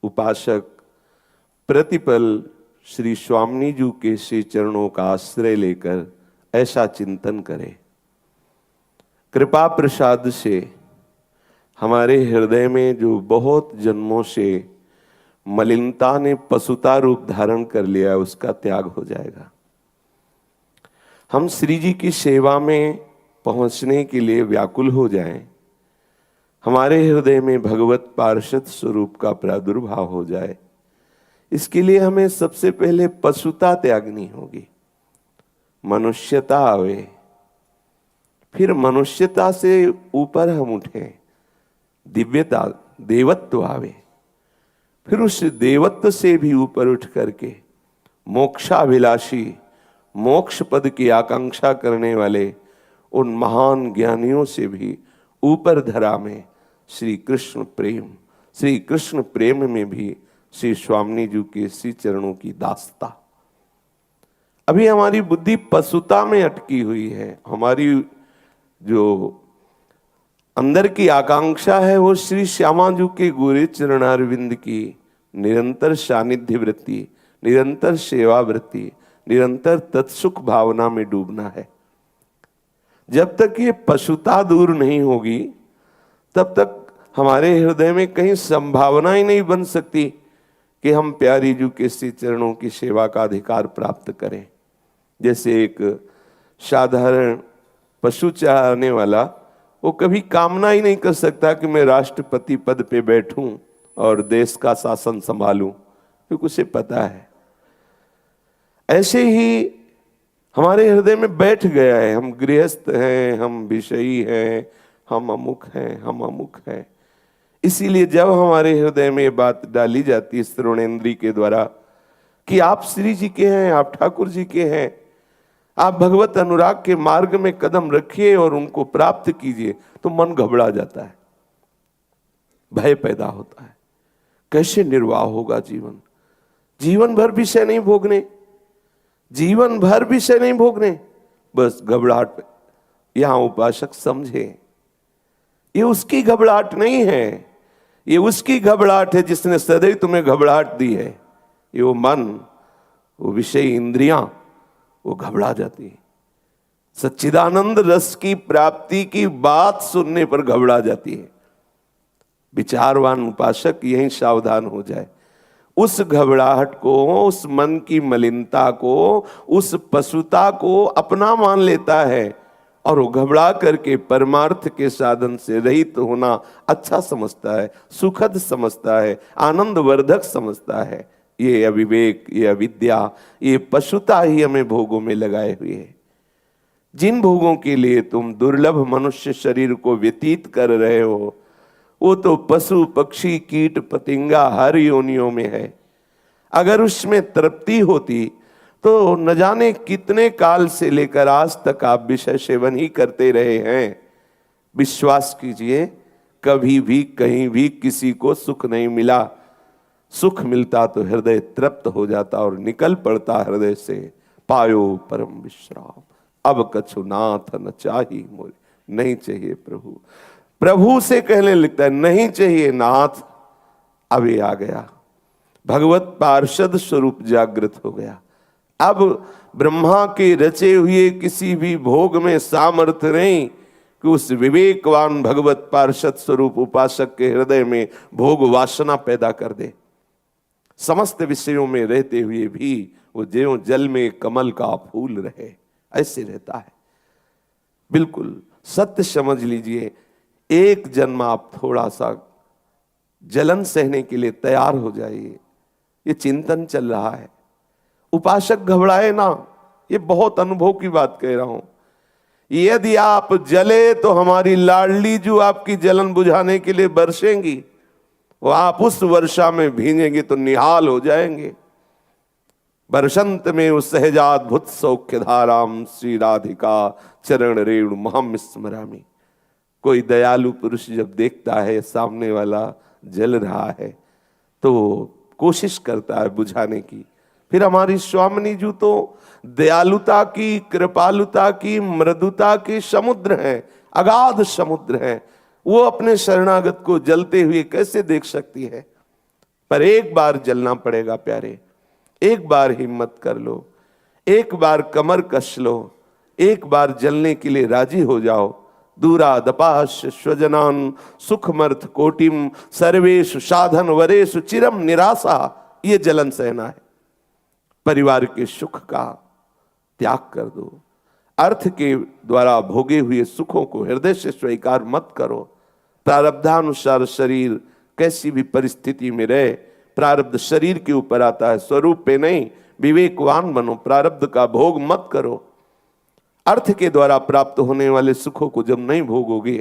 उपासक प्रतिपल श्री स्वामी जी के श्री चरणों का आश्रय लेकर ऐसा चिंतन करें। कृपा प्रसाद से हमारे हृदय में जो बहुत जन्मों से मलिनता ने पशुता रूप धारण कर लिया है, उसका त्याग हो जाएगा। हम श्री जी की सेवा में पहुंचने के लिए व्याकुल हो जाएं, हमारे हृदय में भगवत पार्षद स्वरूप का प्रादुर्भाव हो जाए। इसके लिए हमें सबसे पहले पशुता त्यागनी होगी, मनुष्यता आवे, फिर मनुष्यता से ऊपर हम उठें, दिव्यता देवत्व आवे, फिर उस देवत्व से भी ऊपर उठ करके मोक्षाभिलाषी, मोक्ष पद की आकांक्षा करने वाले उन महान ज्ञानियों से भी ऊपर धरा में श्री कृष्ण प्रेम में भी श्री स्वामी जी के श्री चरणों की दास्ता। अभी हमारी बुद्धि पशुता में अटकी हुई है, हमारी जो अंदर की आकांक्षा है वो श्री श्यामा जी के गोरे चरणारविंद की निरंतर सानिध्य वृत्ति, निरंतर सेवा वृत्ति, निरंतर तत्सुख भावना में डूबना है। जब तक ये पशुता दूर नहीं होगी तब तक हमारे हृदय में कहीं संभावना ही नहीं बन सकती कि हम प्यारी जी के श्री चरणों की सेवा का अधिकार प्राप्त करें। जैसे एक साधारण पशु चाहने वाला, वो कभी कामना ही नहीं कर सकता कि मैं राष्ट्रपति पद पे बैठूं और देश का शासन संभालूं, क्योंकि उसे पता है। ऐसे ही हमारे हृदय में बैठ गया है, हम गृहस्थ हैं, हम विषयी हैं, हम अमुक हैं, हम अमुक हैं। इसीलिए जब हमारे हृदय में ये बात डाली जाती है श्रवणेन्द्रिय के द्वारा कि आप श्री जी के हैं, आप ठाकुर जी के हैं, आप भगवत अनुराग के मार्ग में कदम रखिए और उनको प्राप्त कीजिए, तो मन घबरा जाता है, भय पैदा होता है। कैसे निर्वाह होगा जीवन? जीवन भर विषय नहीं भोगने, जीवन भर विषय नहीं भोगने, बस घबराहट। यहां उपासक समझे, ये उसकी घबराहट नहीं है, ये उसकी घबराहट है जिसने सदैव तुम्हें घबराहट दी है। ये वो मन, वो विषय इंद्रियां, वो घबरा जाती है। सच्चिदानंद रस की प्राप्ति की बात सुनने पर घबरा जाती है। विचारवान उपासक यही सावधान हो जाए। उस घबराहट को, उस मन की मलिनता को, उस पशुता को अपना मान लेता है और वो घबरा करके परमार्थ के साधन से रहित होना अच्छा समझता है, सुखद समझता है, आनंदवर्धक समझता है। ये अविवेक, ये अविद्या, ये पशुता ही हमें भोगों में लगाए हुए है। जिन भोगों के लिए तुम दुर्लभ मनुष्य शरीर को व्यतीत कर रहे हो, वो तो पशु पक्षी कीट पतिंगा हर योनियों में है। अगर उसमें तृप्ति होती तो न जाने कितने काल से लेकर आज तक आप विषय सेवन ही करते रहे हैं। विश्वास कीजिए, कभी भी कहीं भी किसी को सुख नहीं मिला। सुख मिलता तो हृदय तृप्त हो जाता और निकल पड़ता हृदय से, पायो परम विश्राम, अब कछु नाथ न चाही मोरे। नहीं चाहिए प्रभु, प्रभु से कहने लगता है नहीं चाहिए नाथ। अब ये आ गया, भगवत पार्षद स्वरूप जागृत हो गया। अब ब्रह्मा के रचे हुए किसी भी भोग में सामर्थ्य नहीं कि उस विवेकवान भगवत पार्षद स्वरूप उपासक के हृदय में भोग वासना पैदा कर दे। समस्त विषयों में रहते हुए भी वो ज्यों जल में कमल का फूल रहे, ऐसे रहता है। बिल्कुल सत्य समझ लीजिए, एक जन्म आप थोड़ा सा जलन सहने के लिए तैयार हो जाइए। ये चिंतन चल रहा है, उपासक घबराए ना, ये बहुत अनुभव की बात कह रहा हूं। यदि आप जले तो हमारी लाडली जो आपकी जलन बुझाने के लिए बरसेंगी, वो आप उस वर्षा में भींजेंगे तो निहाल हो जाएंगे। बरसंत में उस सहजाद्भुत सौख्य धाराम श्री राधिका चरण रेणु महम स्मरामी। कोई दयालु पुरुष जब देखता है सामने वाला जल रहा है तो कोशिश करता है बुझाने की। फिर हमारी स्वामिनी जी तो दयालुता की, कृपालुता की, मृदुता के समुद्र हैं, अगाध समुद्र हैं। वो अपने शरणागत को जलते हुए कैसे देख सकती है? पर एक बार जलना पड़ेगा प्यारे, एक बार हिम्मत कर लो, एक बार कमर कस लो, एक बार जलने के लिए राजी हो जाओ। दूरा दपाश स्वजनान सुखमर्थ कोटिम सर्वेषु साधन वरेषु चिरम निराशा, ये जलन सहना है। परिवार के सुख का त्याग कर दो, अर्थ के द्वारा भोगे हुए सुखों को हृदय से स्वीकार मत करो। प्रारब्धानुसार शरीर कैसी भी परिस्थिति में रहे, प्रारब्ध शरीर के ऊपर आता है, स्वरूप पे नहीं। विवेकवान बनो, प्रारब्ध का भोग मत करो। अर्थ के द्वारा प्राप्त होने वाले सुखों को जब नहीं भोगोगे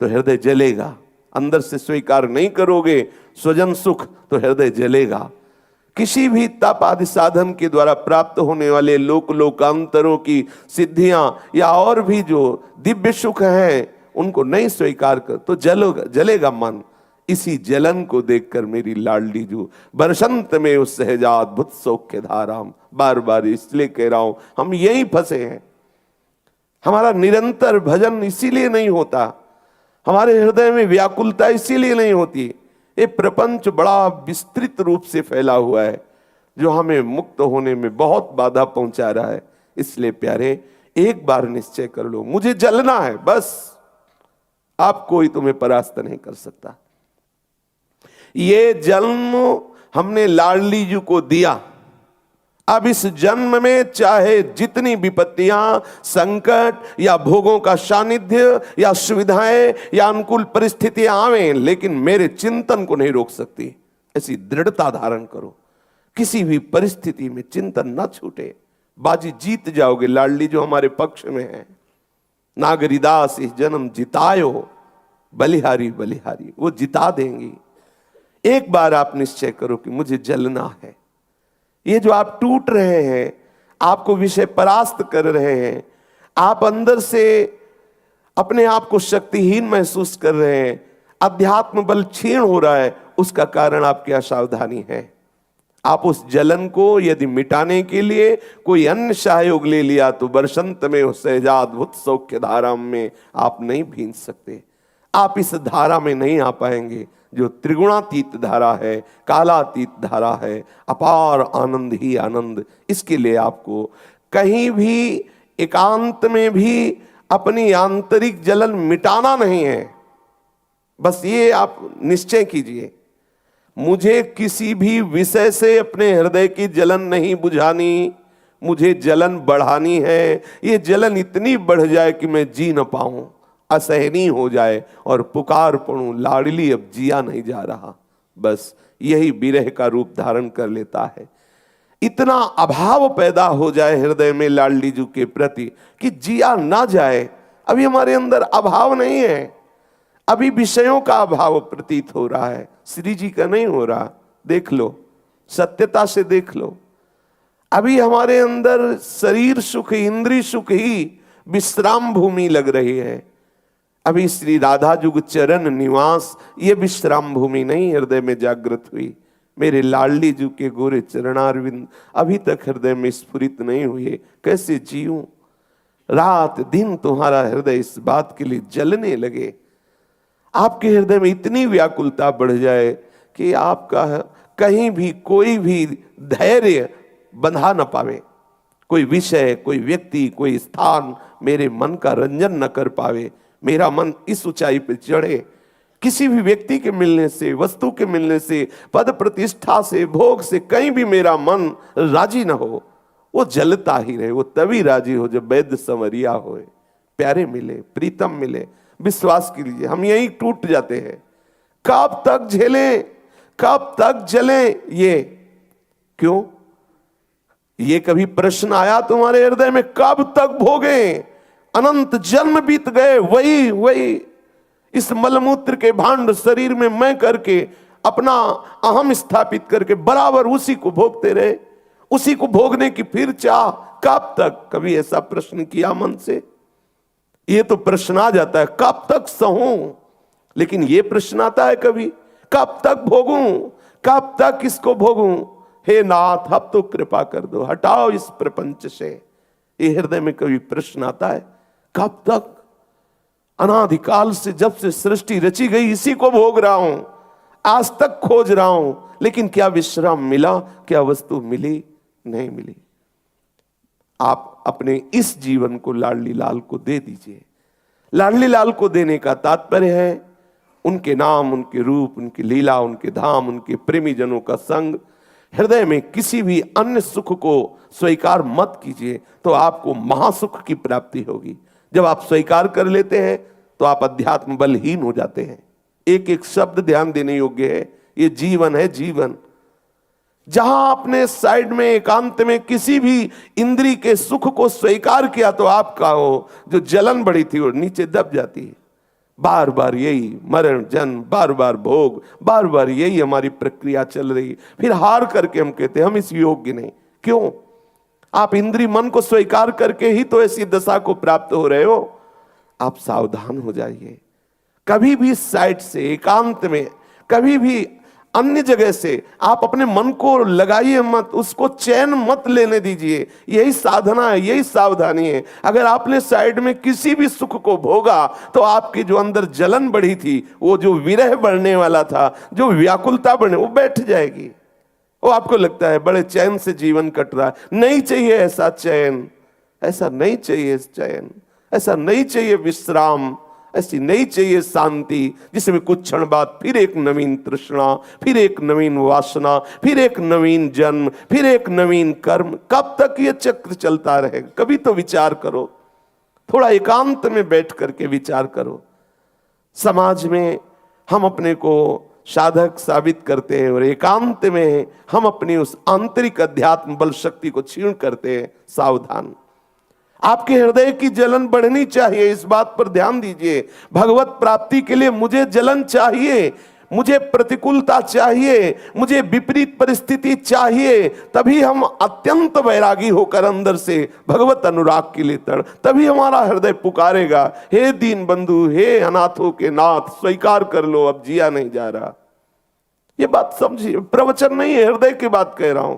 तो हृदय जलेगा, अंदर से स्वीकार नहीं करोगे स्वजन सुख तो हृदय जलेगा। किसी भी तप आदि साधन के द्वारा प्राप्त होने वाले लोकांतरों की सिद्धियां या और भी जो दिव्य सुख हैं उनको नहीं स्वीकार कर तो जलेगा मन। इसी जलन को देखकर मेरी लाडली जो बरसंत में उस सहजाद्भुत सौख्य धाराम, बार बार इसलिए कह रहा हूं, हम यही फंसे हैं। हमारा निरंतर भजन इसीलिए नहीं होता, हमारे हृदय में व्याकुलता इसीलिए नहीं होती। ये प्रपंच बड़ा विस्तृत रूप से फैला हुआ है जो हमें मुक्त होने में बहुत बाधा पहुंचा रहा है। इसलिए प्यारे, एक बार निश्चय कर लो, मुझे जलना है बस। आप कोई तुम्हें परास्त नहीं कर सकता। ये जन्म हमने लाडली जी को दिया, अब इस जन्म में चाहे जितनी विपत्तियां, संकट या भोगों का सानिध्य या सुविधाएं या अनुकूल परिस्थितियां आवें, लेकिन मेरे चिंतन को नहीं रोक सकती। ऐसी दृढ़ता धारण करो, किसी भी परिस्थिति में चिंतन न छूटे। बाजी जीत जाओगे, लाडली जो हमारे पक्ष में है। नागरिदास इस जन्म जितायो, बलिहारी बलिहारी, वो जिता देंगी। एक बार आप निश्चय करो कि मुझे जलना है। ये जो आप टूट रहे हैं, आपको विषय परास्त कर रहे हैं, आप अंदर से अपने आप को शक्तिहीन महसूस कर रहे हैं, अध्यात्म बल क्षीण हो रहा है, उसका कारण आपकी असावधानी है। आप उस जलन को यदि मिटाने के लिए कोई अन्य सहयोग ले लिया तो बरसंत में उस सहजाद्भुत सौख्य धारा में आप नहीं भींज सकते। आप इस धारा में नहीं आ पाएंगे जो त्रिगुणातीत धारा है, कालातीत धारा है, अपार आनंद ही आनंद। इसके लिए आपको कहीं भी एकांत में भी अपनी आंतरिक जलन मिटाना नहीं है। बस ये आप निश्चय कीजिए, मुझे किसी भी विषय से अपने हृदय की जलन नहीं बुझानी, मुझे जलन बढ़ानी है। ये जलन इतनी बढ़ जाए कि मैं जी न पाऊं, असहनीय हो जाए और पुकार पड़ूं, लाडली अब जिया नहीं जा रहा। बस यही विरह का रूप धारण कर लेता है। इतना अभाव पैदा हो जाए हृदय में लाडली जी के प्रति कि जिया ना जाए। अभी हमारे अंदर अभाव नहीं है, अभी विषयों का अभाव प्रतीत हो रहा है, श्री जी का नहीं हो रहा। देख लो, सत्यता से देख लो। अभी हमारे अंदर शरीर सुख, इंद्रिय सुख ही विश्राम भूमि लग रही है। अभी श्री राधा जुग चरण निवास ये विश्राम भूमि नहीं हृदय में जागृत हुई। मेरे लाडली जी के गोरे चरणारविंद अभी तक हृदय में स्फुरित नहीं हुए। कैसे जीऊं? रात दिन तुम्हारा हृदय इस बात के लिए जलने लगे, आपके हृदय में इतनी व्याकुलता बढ़ जाए कि आपका कहीं भी कोई भी धैर्य बंधा न पावे। कोई विषय, कोई व्यक्ति, कोई स्थान मेरे मन का रंजन न कर पावे। मेरा मन इस ऊंचाई पर चढ़े, किसी भी व्यक्ति के मिलने से, वस्तु के मिलने से, पद प्रतिष्ठा से, भोग से कहीं भी मेरा मन राजी न हो। वो जलता ही रहे। वो तभी राजी हो जब वैद्य संवरिया होए, प्यारे मिले, प्रीतम मिले। विश्वास कीजिए, हम यही टूट जाते हैं। कब तक झेलें, कब तक जलें? ये क्यों? ये कभी प्रश्न आया तुम्हारे हृदय में? कब तक भोगें? अनंत जन्म बीत गए, वही इस मलमूत्र के भांड शरीर में मैं करके अपना अहम स्थापित करके बराबर उसी को भोगते रहे, उसी को भोगने की फिर चाह। कब तक? कभी ऐसा प्रश्न किया मन से? ये तो प्रश्न आ जाता है, कब तक सहूं? लेकिन ये प्रश्न आता है कभी, कब तक भोगूं? कब तक इसको भोगूं? हे नाथ, अब तो कृपा कर दो, हटाओ इस प्रपंच से। ये हृदय में कभी प्रश्न आता है, कब तक? अनादिकाल से जब से सृष्टि रची गई इसी को भोग रहा हूं। आज तक खोज रहा हूं, लेकिन क्या विश्राम मिला, क्या वस्तु मिली? नहीं मिली। आप अपने इस जीवन को लाडली लाल को दे दीजिए। लाडली लाल को देने का तात्पर्य है उनके नाम, उनके रूप, उनकी लीला, उनके धाम, उनके प्रेमी जनों का संग। हृदय में किसी भी अन्य सुख को स्वीकार मत कीजिए, तो आपको महासुख की प्राप्ति होगी। जब आप स्वीकार कर लेते हैं तो आप अध्यात्म बलहीन हो जाते हैं। एक एक शब्द ध्यान देने योग्य है। ये जीवन है, जीवन। जहां आपने साइड में एकांत में किसी भी इंद्री के सुख को स्वीकार किया, तो आपका वो जो जलन बढ़ी थी वो नीचे दब जाती है। बार बार यही मरण जन्म, बार बार भोग, बार बार यही हमारी प्रक्रिया चल रही। फिर हार करके हम कहते हैं हम इस योग्य नहीं। क्यों? आप इंद्री मन को स्वीकार करके ही तो ऐसी दशा को प्राप्त हो रहे हो। आप सावधान हो जाइए। कभी भी साइड से, एकांत में, कभी भी अन्य जगह से आप अपने मन को लगाइए मत, उसको चैन मत लेने दीजिए। यही साधना है, यही सावधानी है। अगर आपने साइड में किसी भी सुख को भोगा, तो आपकी जो अंदर जलन बढ़ी थी, वो जो विरह बढ़ने वाला था, जो व्याकुलता बढ़ने, वो बैठ जाएगी। वो आपको लगता है बड़े चैन से जीवन कट रहा है। नहीं चाहिए ऐसा चैन, ऐसा नहीं चाहिए चैन, ऐसा नहीं चाहिए विश्राम, ऐसी नहीं चाहिए शांति जिसमें कुछ क्षण बाद फिर एक नवीन तृष्णा, फिर एक नवीन वासना, फिर एक नवीन जन्म, फिर एक नवीन कर्म। कब तक ये चक्र चलता रहेगा? कभी तो विचार करो, थोड़ा एकांत में बैठ करके विचार करो। समाज में हम अपने को साधक साबित करते हैं और एकांत में हम अपनी उस आंतरिक अध्यात्म बल शक्ति को क्षीण करते हैं। सावधान। आपके हृदय की जलन बढ़नी चाहिए, इस बात पर ध्यान दीजिए। भगवत प्राप्ति के लिए मुझे जलन चाहिए, मुझे प्रतिकूलता चाहिए, मुझे विपरीत परिस्थिति चाहिए। तभी हम अत्यंत वैरागी होकर अंदर से भगवत अनुराग के लिए तभी हमारा हृदय पुकारेगा, हे दीन बंधु, हे अनाथों के नाथ, स्वीकार कर लो, अब जिया नहीं जा रहा। ये बात समझिए, प्रवचन नहीं है, हृदय की बात कह रहा हूं।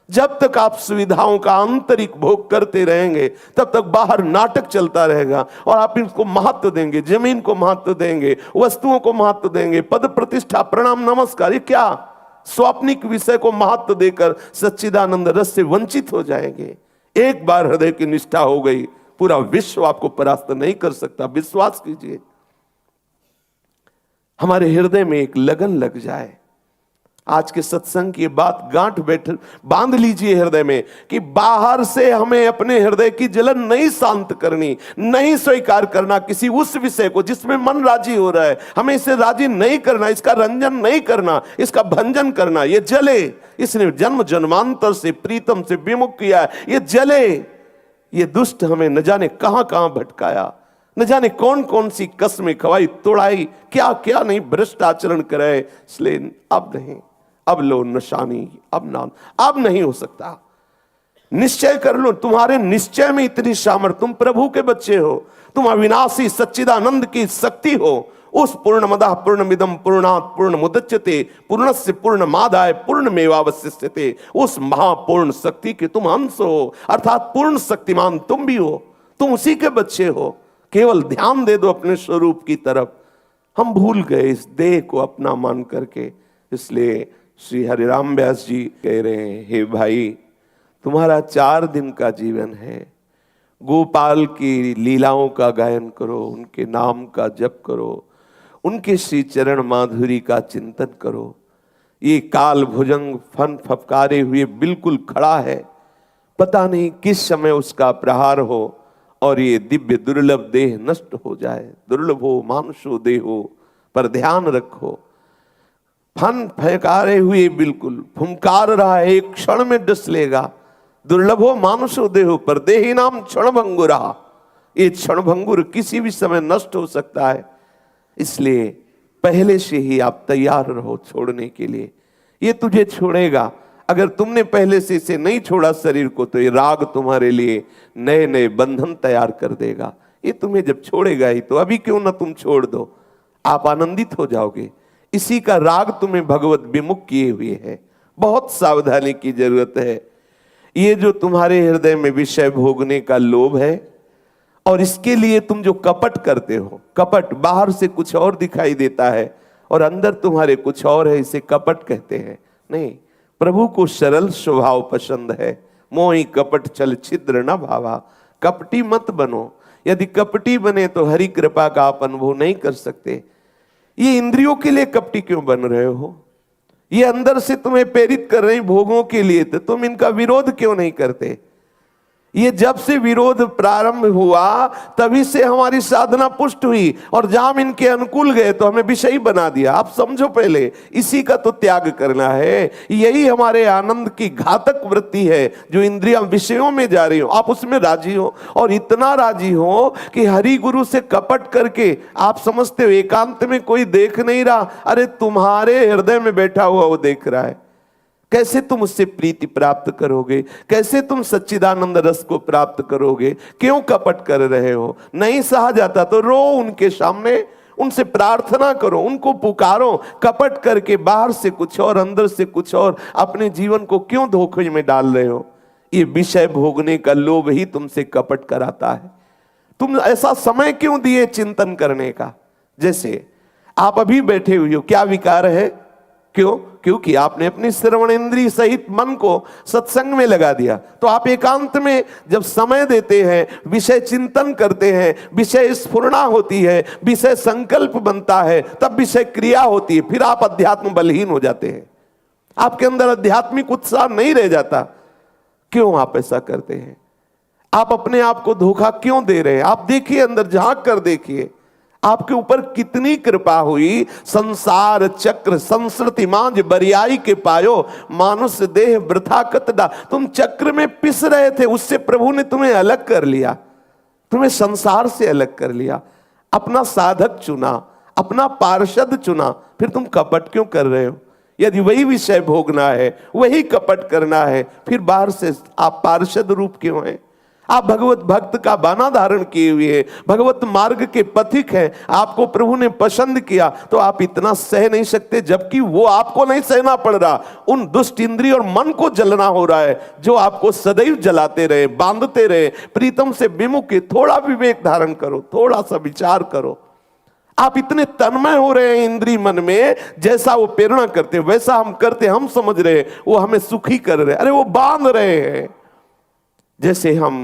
जब तक आप सुविधाओं का आंतरिक भोग करते रहेंगे, तब तक बाहर नाटक चलता रहेगा और आप इनको महत्व देंगे, जमीन को महत्व देंगे, वस्तुओं को महत्व देंगे, पद प्रतिष्ठा, प्रणाम नमस्कार, ये क्या स्वाप्निक विषय को महत्व देकर सच्चिदानंद रस से वंचित हो जाएंगे। एक बार हृदय की निष्ठा हो गई, पूरा विश्व आपको परास्त नहीं कर सकता। विश्वास कीजिए। हमारे हृदय में एक लगन लग जाए। आज के सत्संग की बात गांठ बांध लीजिए हृदय में कि बाहर से हमें अपने हृदय की जलन नहीं शांत करनी, नहीं स्वीकार करना किसी उस विषय को जिसमें मन राजी हो रहा है। हमें इसे राजी नहीं करना, इसका रंजन नहीं करना, इसका भंजन करना। ये जले, इसने जन्म जन्मांतर से प्रीतम से विमुख किया, ये जले। ये दुष्ट हमें न जाने कहां कहां भटकाया, न जाने कौन कौन सी कस्में खवाई, तोड़ाई, क्या क्या नहीं भ्रष्ट आचरण कराए। इसलिए अब नहीं, अब लो नशानी, अब नहीं हो सकता। निश्चय कर लो, तुम्हारे निश्चय में इतनी सामर्थ्य, तुम प्रभु के बच्चे हो, तुम अविनाशी सच्चिदानंद की शक्ति हो। उस पूर्णमदः पूर्णमिदं पूर्णात् पूर्णमुदच्यते पूर्णस्य पूर्णमादाय पूर्णमेवावशिष्यते, उस महापूर्ण शक्ति के तुम अंश हो, अर्थात पूर्ण शक्तिमान तुम भी हो। तुम उसी के बच्चे हो। केवल ध्यान दे दो अपने स्वरूप की तरफ। हम भूल गए इस देह को अपना मान करके। इसलिए श्री हरिराम व्यास जी कह रहे हैं, हे भाई, तुम्हारा 4 दिन का जीवन है। गोपाल की लीलाओं का गायन करो, उनके नाम का जप करो, उनके श्री चरण माधुरी का चिंतन करो। ये काल भुजंग फन फफकारे हुए बिल्कुल खड़ा है, पता नहीं किस समय उसका प्रहार हो और ये दिव्य दुर्लभ देह नष्ट हो जाए। दुर्लभ हो मानुषो देहो, पर ध्यान रखो, फन फैकारे हुए बिल्कुल फुंकार रहा है, एक क्षण में डस लेगा। दुर्लभो मानुषो देहो, पर देही नाम क्षण भंगुरा। ये क्षण भंगुर किसी भी समय नष्ट हो सकता है। इसलिए पहले से ही आप तैयार रहो छोड़ने के लिए। ये तुझे छोड़ेगा। अगर तुमने पहले से इसे नहीं छोड़ा शरीर को, तो ये राग तुम्हारे लिए नए नए बंधन तैयार कर देगा। ये तुम्हें जब छोड़ेगा ही, तो अभी क्यों ना तुम छोड़ दो, आप आनंदित हो जाओगे। इसी का राग तुम्हें भगवत विमुख किए हुए है। बहुत सावधानी की जरूरत है। ये जो तुम्हारे हृदय में विषय भोगने का लोभ है, और इसके लिए तुम जो कपट करते हो, कपट बाहर से कुछ और दिखाई देता है और अंदर तुम्हारे कुछ और है, इसे कपट कहते हैं। नहीं, प्रभु को सरल स्वभाव पसंद है। मोहि कपट छल छिद्र न भावा, कपटी मत बनो। यदि कपटी बने तो हरि कृपा का आप अनुभव नहीं कर सकते। ये इंद्रियों के लिए कपटी क्यों बन रहे हो? ये अंदर से तुम्हें प्रेरित कर रही भोगों के लिए, तो तुम इनका विरोध क्यों नहीं करते? ये जब से विरोध प्रारंभ हुआ तभी से हमारी साधना पुष्ट हुई, और जब हम इनके अनुकूल गए तो हमें विषयी बना दिया। आप समझो, पहले इसी का तो त्याग करना है। यही हमारे आनंद की घातक वृत्ति है, जो इंद्रियां विषयों में जा रही हो, आप उसमें राजी हो, और इतना राजी हो कि हरि गुरु से कपट करके आप समझते हो एकांत में कोई देख नहीं रहा। अरे तुम्हारे हृदय में बैठा हुआ वो देख रहा है। कैसे तुम उससे प्रीति प्राप्त करोगे? कैसे तुम सच्चिदानंद रस को प्राप्त करोगे? क्यों कपट कर रहे हो? नहीं सहा जाता तो रो उनके सामने, उनसे प्रार्थना करो, उनको पुकारो। कपट करके बाहर से कुछ और अंदर से कुछ और अपने जीवन को क्यों धोखे में डाल रहे हो? ये विषय भोगने का लोभ ही तुमसे कपट कराता है। तुम ऐसा समय क्यों दिए चिंतन करने का? जैसे आप अभी बैठे हुए हो, क्या विकार है? क्यों? क्योंकि आपने अपनी श्रवण इंद्रिय सहित मन को सत्संग में लगा दिया। तो आप एकांत में जब समय देते हैं, विषय चिंतन करते हैं, विषय स्फुरणा होती है, विषय संकल्प बनता है, तब विषय क्रिया होती है, फिर आप अध्यात्म बलहीन हो जाते हैं। आपके अंदर आध्यात्मिक उत्साह नहीं रह जाता। क्यों आप ऐसा करते हैं? आप अपने आप को धोखा क्यों दे रहे हैं? आप देखिए, अंदर झांक कर देखिए, आपके ऊपर कितनी कृपा हुई। संसार चक्र संस्कृति मांझ बरियाई के पायो, मानुष देह वृथा कतडा। तुम चक्र में पिस रहे थे, उससे प्रभु ने तुम्हें अलग कर लिया, तुम्हें संसार से अलग कर लिया, अपना साधक चुना, अपना पार्षद चुना। फिर तुम कपट क्यों कर रहे हो? यदि वही विषय भोगना है, वही कपट करना है, फिर बाहर से आप पार्षद रूप क्यों हैं? आप भगवत भक्त का बाना धारण किए हुए हैं, भगवत मार्ग के पथिक हैं, आपको प्रभु ने पसंद किया, तो आप इतना सह नहीं सकते, जबकि वो आपको नहीं सहना पड़ रहा। उन दुष्ट इंद्रिय और मन को जलना हो रहा है, जो आपको सदैव जलाते रहे, बांधते रहे, प्रीतम से विमुख। थोड़ा विवेक धारण करो, थोड़ा सा विचार करो। आप इतने तन्मय हो रहे हैं इंद्रिय मन में, जैसा वो प्रेरणा करते वैसा हम करते, हम समझ रहे वो हमें सुखी कर रहे, अरे वो बांध रहे हैं। जैसे हम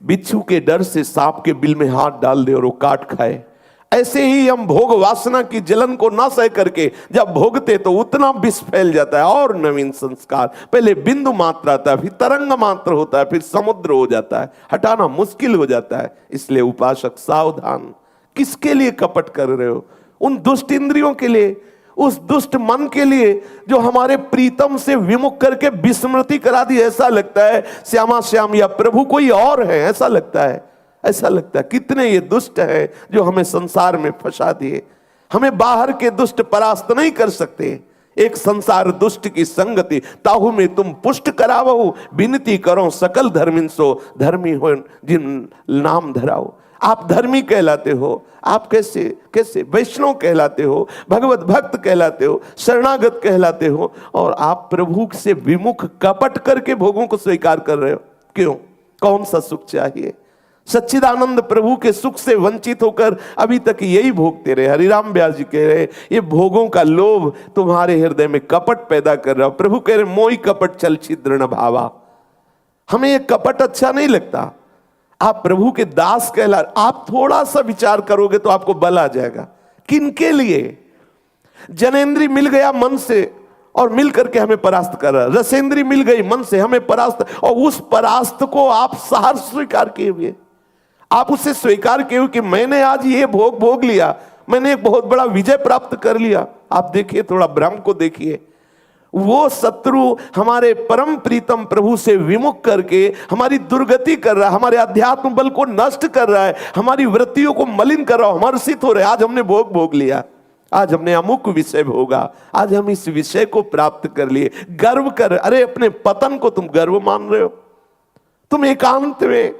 बिच्छू के डर से सांप के बिल में हाथ डाल दे और वो काट खाए, ऐसे ही हम भोग वासना की जलन को ना सह करके जब भोगते तो उतना विष फैल जाता है। और नवीन संस्कार, पहले बिंदु मात्र आता है, फिर तरंग मात्र होता है, फिर समुद्र हो जाता है, हटाना मुश्किल हो जाता है। इसलिए उपासक सावधान। किसके लिए कपट कर रहे हो? उन दुष्ट इंद्रियों के लिए, उस दुष्ट मन के लिए जो हमारे प्रीतम से विमुख करके विस्मृति करा दी। ऐसा लगता है श्यामा श्याम या प्रभु कोई और है, ऐसा लगता है, ऐसा लगता है। कितने ये दुष्ट हैं जो हमें संसार में फंसा दिए। हमें बाहर के दुष्ट परास्त नहीं कर सकते। एक संसार दुष्ट की संगति ताहू में तुम पुष्ट करावो, विनती करो सकल धर्मिन सो, धर्मी हो जिन नाम धराओ। आप धर्मी कहलाते हो, आप कैसे कैसे वैष्णव कहलाते हो, भगवत भक्त कहलाते हो, शरणागत कहलाते हो, और आप प्रभु से विमुख कपट करके भोगों को स्वीकार कर रहे हो। क्यों? कौन सा सुख चाहिए? सच्चिदानंद प्रभु के सुख से वंचित होकर अभी तक यही भोगते रहे। हरिराम व्यास जी कह रहे, ये भोगों का लोभ तुम्हारे हृदय में कपट पैदा कर रहा। प्रभु कह रहे, मोहि कपट छल छिद्र न भावा। हमें ये कपट अच्छा नहीं लगता। आप प्रभु के दास कहला, आप थोड़ा सा विचार करोगे तो आपको बल आ जाएगा। किनके लिए? जनेंद्री मिल गया मन से और मिल करके हमें परास्त कर रहा, रसेंद्री मिल गई मन से हमें परास्त, और उस परास्त को आप सहर्ष स्वीकार किए हुए, आप उसे स्वीकार किए हुए कि मैंने आज ये भोग भोग लिया, मैंने एक बहुत बड़ा विजय प्राप्त कर लिया। आप देखिए, थोड़ा भ्रम को देखिए। वो शत्रु हमारे परम प्रीतम प्रभु से विमुख करके हमारी दुर्गति कर रहा है, हमारे अध्यात्म बल को नष्ट कर रहा है, हमारी वृत्तियों को मलिन कर रहा है, हर्षित हो रहे। आज हमने भोग भोग लिया, आज हमने अमुक विषय भोगा, आज हम इस विषय को प्राप्त कर लिए, गर्व कर। अरे अपने पतन को तुम गर्व मान रहे हो? तुम एकांत में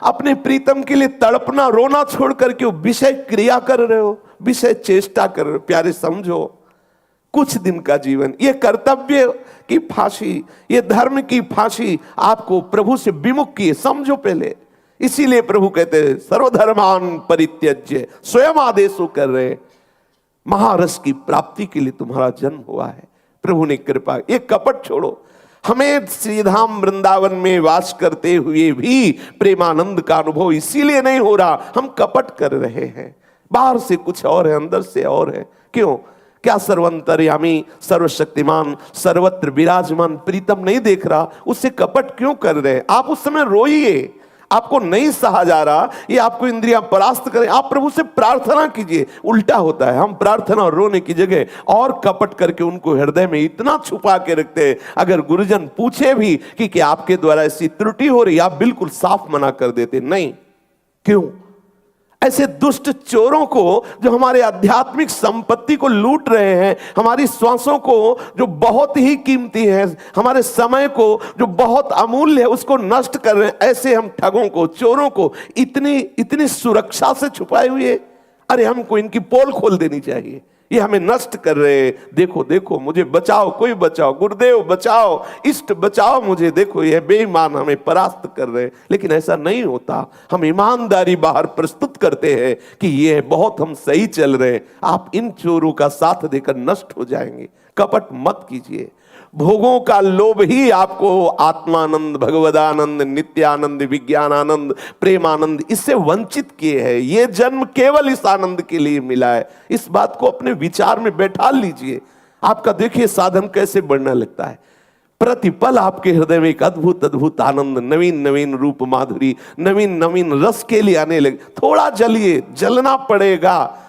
अपने प्रीतम के लिए तड़पना रोना छोड़ करके विषय क्रिया कर रहे हो, विषय चेष्टा कर रहे हो। प्यारे समझो, कुछ दिन का जीवन, ये कर्तव्य की फांसी, ये धर्म की फांसी आपको प्रभु से विमुख किए, समझो पहले। इसीलिए प्रभु कहते हैं सर्वधर्मान परित्यज्य, स्वयं आदेश कर रहे। महारस की प्राप्ति के लिए तुम्हारा जन्म हुआ है। प्रभु ने कृपा, ये कपट छोड़ो। हमें श्रीधाम वृंदावन में वास करते हुए भी प्रेमानंद का अनुभव इसीलिए नहीं हो रहा, हम कपट कर रहे हैं। बाहर से कुछ और है, अंदर से और है। क्यों? क्या सर्वंतर्यामी, सर्वशक्तिमान, सर्वत्र विराजमान प्रीतम नहीं देख रहा? उससे कपट क्यों कर रहे हैं? आप उस समय रोइए, आपको नहीं सहा जा रहा, ये आपको इंद्रियां परास्त करें, आप प्रभु से प्रार्थना कीजिए। उल्टा होता है, हम प्रार्थना और रोने की जगह और कपट करके उनको हृदय में इतना छुपा के रखते हैं। अगर गुरुजन पूछे भी कि क्या आपके द्वारा ऐसी त्रुटि हो रही, आप बिल्कुल साफ मना कर देते, नहीं। क्यों? ऐसे दुष्ट चोरों को जो हमारे आध्यात्मिक संपत्ति को लूट रहे हैं, हमारी श्वासों को जो बहुत ही कीमती है, हमारे समय को जो बहुत अमूल्य है, उसको नष्ट कर रहे हैं, ऐसे हम ठगों को, चोरों को इतनी सुरक्षा से छुपाए हुए, अरे हमको इनकी पोल खोल देनी चाहिए, ये हमें नष्ट कर रहे हैं। देखो देखो, मुझे बचाओ, कोई बचाओ, गुरुदेव बचाओ, इष्ट बचाओ मुझे, देखो ये बेईमान हमें परास्त कर रहे हैं। लेकिन ऐसा नहीं होता, हम ईमानदारी बाहर प्रस्तुत करते हैं कि ये बहुत हम सही चल रहे हैं। आप इन चोरों का साथ देकर नष्ट हो जाएंगे। कपट मत कीजिए। भोगों का लोभ ही आपको आत्मानंद, भगवदानंद, नित्यानंद, विज्ञानानंद, प्रेमानंद इससे वंचित किए हैं। ये जन्म केवल इस आनंद के लिए मिला है। इस बात को अपने विचार में बैठा लीजिए। आपका देखिए साधन कैसे बढ़ने लगता है। प्रतिपल आपके हृदय में एक अद्भुत अद्भुत आनंद, नवीन नवीन रूप माधुरी, नवीन नवीन रस के लिए आने लगे। थोड़ा जलिए, जलना पड़ेगा।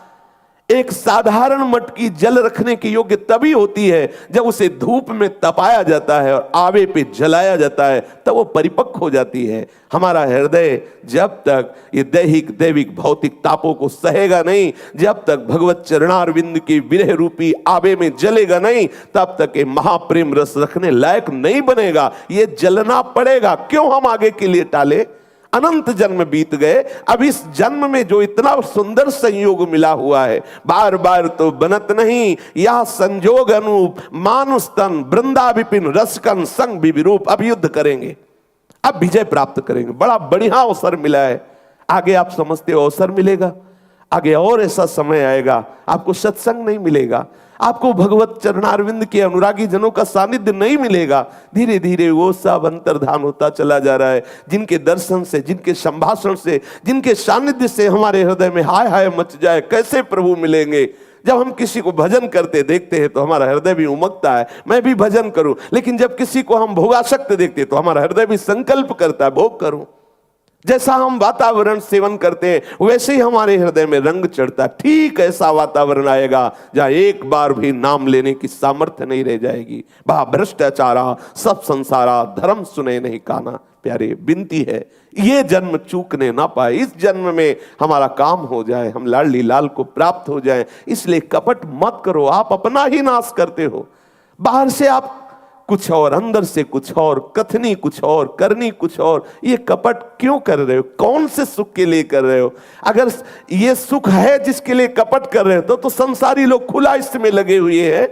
एक साधारण मटकी जल रखने की योग्य तभी होती है जब उसे धूप में तपाया जाता है और आवे पे जलाया जाता है, तब वो परिपक्व हो जाती है। हमारा हृदय जब तक ये दैहिक दैविक भौतिक तापों को सहेगा नहीं, जब तक भगवत चरणारविंद की विरह रूपी आवे में जलेगा नहीं, तब तक ये महाप्रेम रस रखने लायक नहीं बनेगा। ये जलना पड़ेगा। क्यों हम आगे के लिए टाले? अनंत जन्म बीत गए, अब इस जन्म में जो इतना सुंदर संयोग मिला हुआ है, बार बार तो बनत नहीं। यह संजोग अनूप मानुष तन, वृंदा विपिन रसकन संग विरूप। अब युद्ध करेंगे, अब विजय प्राप्त करेंगे। बड़ा बढ़िया अवसर मिला है। आगे आप समझते हो अवसर मिलेगा, आगे और ऐसा समय आएगा आपको सत्संग नहीं मिलेगा, आपको भगवत चरणारविंद के अनुरागी जनों का सानिध्य नहीं मिलेगा। धीरे धीरे वो सब अंतर्धान होता चला जा रहा है। जिनके दर्शन से, जिनके संभाषण से, जिनके सानिध्य से हमारे हृदय में हाय हाय मच जाए, कैसे प्रभु मिलेंगे। जब हम किसी को भजन करते देखते हैं तो हमारा हृदय भी उमकता है, मैं भी भजन करूं। लेकिन जब किसी को हम भोगासक्त देखते हैं तो हमारा हृदय भी संकल्प करता है भोग करूं। जैसा हम वातावरण सेवन करते हैं वैसे ही हमारे हृदय में रंग चढ़ता। ठीक ऐसा वातावरण आएगा जहां एक बार भी नाम लेने की सामर्थ्य नहीं रह जाएगी। बा भ्रष्टाचारा सब संसारा, धर्म सुने नहीं काना। प्यारे विनती है, ये जन्म चूकने ना पाए, इस जन्म में हमारा काम हो जाए, हम लाडली लाल को प्राप्त हो जाए। इसलिए कपट मत करो, आप अपना ही नाश करते हो। बाहर से आप कुछ और, अंदर से कुछ और, कथनी कुछ और, करनी कुछ और। ये कपट क्यों कर रहे हो? कौन से सुख के लिए कर रहे हो? अगर ये सुख है जिसके लिए कपट कर रहे हो तो संसारी लोग खुला इसमें लगे हुए हैं।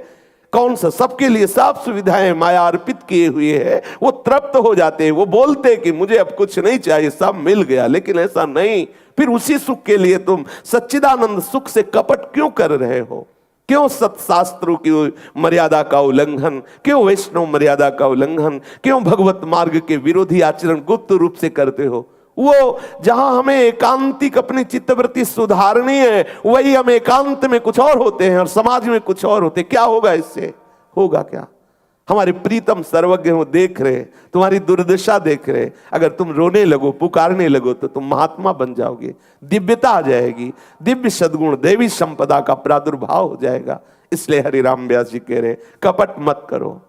कौन सा? सबके लिए सब सुविधाएं माया अर्पित किए हुए हैं। वो तृप्त हो जाते हैं, वो बोलते हैं कि मुझे अब कुछ नहीं चाहिए, सब मिल गया। लेकिन ऐसा नहीं। फिर उसी सुख के लिए तुम सच्चिदानंद सुख से कपट क्यों कर रहे हो? क्यों सत्शास्त्रों की मर्यादा का उल्लंघन? क्यों वैष्णव मर्यादा का उल्लंघन? क्यों भगवत मार्ग के विरोधी आचरण गुप्त रूप से करते हो? वो जहां हमें एकांतिक अपनी चित्तवृत्ति सुधारनी है, वही हम एकांत में कुछ और होते हैं और समाज में कुछ और होते हैं। क्या होगा इससे? होगा क्या? हमारे प्रीतम सर्वज्ञ वो देख रहे, तुम्हारी दुर्दशा देख रहे। अगर तुम रोने लगो, पुकारने लगो तो तुम महात्मा बन जाओगे, दिव्यता आ जाएगी, दिव्य सद्गुण देवी संपदा का प्रादुर्भाव हो जाएगा। इसलिए हरिराम व्यास जी कह रहे कपट मत करो।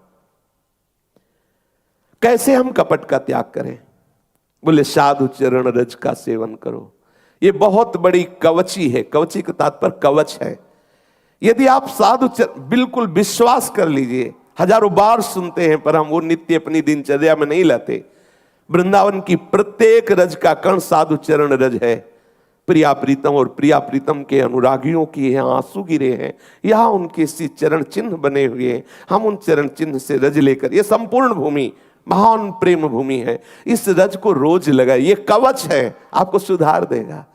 कैसे हम कपट का त्याग करें? बोले साधु चरण रज का सेवन करो। ये बहुत बड़ी कवची है। कवची का तात्पर्य कवच है। यदि आप साधु बिल्कुल विश्वास कर लीजिए, हजारों बार सुनते हैं पर हम वो नित्य अपनी दिनचर्या में नहीं लाते। वृंदावन की प्रत्येक रज का कण साधु चरण रज है। प्रिया प्रीतम और प्रिया प्रीतम के अनुरागियों की यहाँ आंसू गिरे हैं, यहाँ उनके सी चरण चिन्ह बने हुए हैं। हम उन चरण चिन्ह से रज लेकर, ये संपूर्ण भूमि महान प्रेम भूमि है, इस रज को रोज लगाए। ये कवच है, आपको सुधार देगा।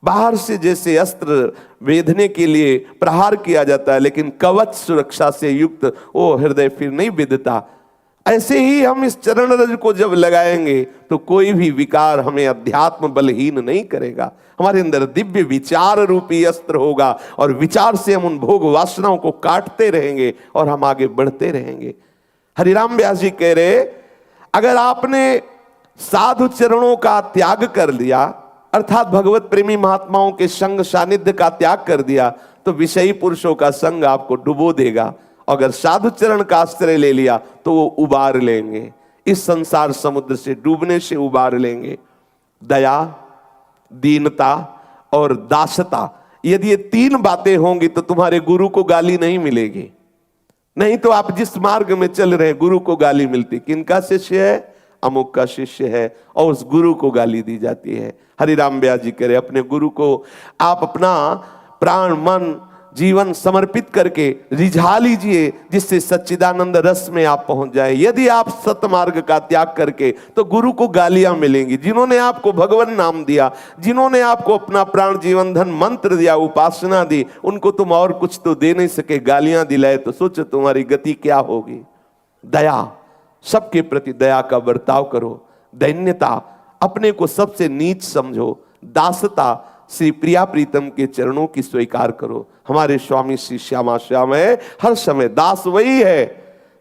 बाहर से जैसे अस्त्र वेधने के लिए प्रहार किया जाता है, लेकिन कवच सुरक्षा से युक्त वो हृदय फिर नहीं विधता। ऐसे ही हम इस चरण रज को जब लगाएंगे तो कोई भी विकार हमें अध्यात्म बलहीन नहीं करेगा। हमारे अंदर दिव्य विचार रूपी अस्त्र होगा और विचार से हम उन भोग वासनाओं को काटते रहेंगे और हम आगे बढ़ते रहेंगे। हरिराम व्यास जी कह रहे, अगर आपने साधु चरणों का त्याग कर लिया, अर्थात भगवत प्रेमी महात्माओं के संग सानिध्य का त्याग कर दिया, तो विषयी पुरुषों का संग आपको डुबो देगा। अगर साधु चरण का आश्रय ले लिया तो वो उबार लेंगे, इस संसार समुद्र से डूबने से उबार लेंगे। दया, दीनता और दासता, यदि ये तीन बातें होंगी तो तुम्हारे गुरु को गाली नहीं मिलेगी। नहीं तो आप जिस मार्ग में चल रहे हैं गुरु को गाली मिलती, किनका शिष्य है, अमुक का शिष्य है, और उस गुरु को गाली दी जाती है। हरिराम व्यास जी कह रहे, अपने गुरु को आप अपना प्राण मन जीवन समर्पित करके रिझा लीजिए, जिससे सच्चिदानंद रस में आप पहुंच जाए। यदि आप सतमार्ग का त्याग करके, तो गुरु को गालियां मिलेंगी। जिन्होंने आपको भगवान नाम दिया, जिन्होंने आपको अपना प्राण जीवन धन मंत्र दिया, उपासना दी, उनको तुम और कुछ तो दे नहीं सके, गालियां दिलाए, तो सोचो तुम्हारी गति क्या होगी। दया, सबके प्रति दया का बर्ताव करो। दैन्यता, अपने को सबसे नीच समझो। दासता, श्री प्रिया प्रीतम के चरणों की स्वीकार करो। हमारे स्वामी श्री श्यामा श्याम है, हर समय दास वही है